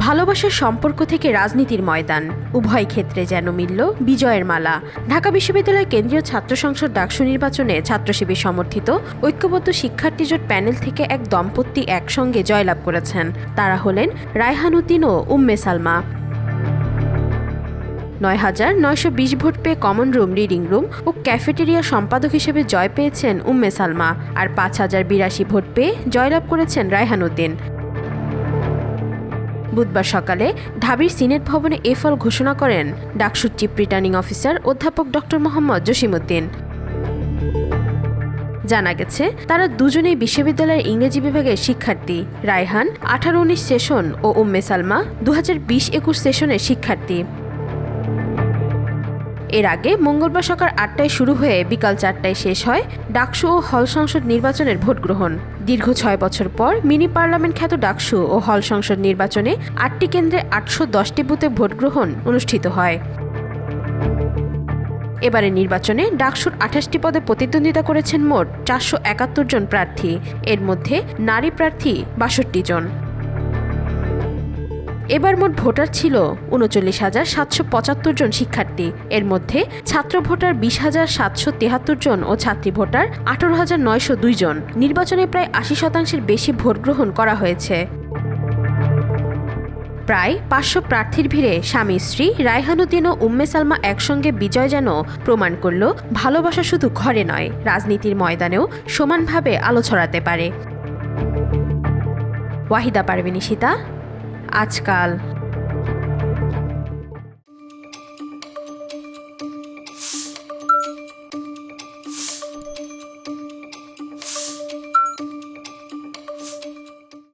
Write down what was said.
ভালোবাসার সম্পর্ক থেকে রাজনীতির ময়দান, উভয় ক্ষেত্রে যেন মিলল বিজয়ের মালা। ঢাকা বিশ্ববিদ্যালয় কেন্দ্রীয় ছাত্র সংসদ ডাকসু নির্বাচনে ছাত্রশিবির সমর্থিত ঐক্যবদ্ধ শিক্ষার্থী জোট প্যানেল থেকে এক দম্পতি একসঙ্গে জয়লাভ করেছেন। তারা হলেন রায়হান উদ্দিন ও উম্মে সালমা। ৯,৯২০ ভোট পেয়ে কমন রুম, রিডিং রুম ও ক্যাফেটেরিয়া সম্পাদক হিসেবে জয় পেয়েছেন উম্মে সালমা, আর ৫,০৮২ ভোট পেয়ে জয়লাভ করেছেন রায়হান উদ্দিন। বুধবার সকালে ঢাবির সিনেট ভবনে এ ফল ঘোষণা করেন ডাকসুর চিফ রিটার্নিং অফিসার অধ্যাপক ডক্টর মোহাম্মদ জসিমউদ্দিন। জানা গেছে, তারা দুজনেই বিশ্ববিদ্যালয়ের ইংরেজি বিভাগের শিক্ষার্থী। রায়হান ১৮-১৯ সেশন ও উম্মে সালমা ২০২০-২১ সেশনের শিক্ষার্থী। এর আগে মঙ্গলবার সকাল ৮টায় শুরু হয়ে বিকাল ৪টায় শেষ হয় ডাকসু ও হল সংসদ নির্বাচনের ভোট গ্রহণ। দীর্ঘ ৬ বছর পর মিনি পার্লামেন্ট খ্যাত ডাকসু ও হল সংসদ নির্বাচনে ৮টি কেন্দ্রে ৮১০টি বুথে ভোট গ্রহণ অনুষ্ঠিত হয়। এবারের নির্বাচনে ডাকসুর ২৮টি পদে প্রতিদ্বন্দ্বিতা করেছেন মোট ৪৭১ জন প্রার্থী। এর মধ্যে নারী প্রার্থী ৬২ জন। এবার মোট ভোটার ছিল ৩৯,৭৭৫ জন শিক্ষার্থী। এর মধ্যে ছাত্র ভোটার ২০,৭৭৩ জন ও ছাত্রী ভোটার ১৮,৯০২ জন। নির্বাচনে প্রায় ৮০% বেশি ভোট গ্রহণ করা হয়েছে। প্রায় ৫০০ প্রার্থীর ভিড়ে স্বামী স্ত্রী রায়হান উদ্দিন ও উম্মে সালমা একসঙ্গে বিজয় যেন প্রমাণ করল ভালোবাসা শুধু ঘরে নয়, রাজনীতির ময়দানেও সমানভাবে আলো ছড়াতে পারে। ওয়াহিদা পারভীন ঈশিতা, আজকাল।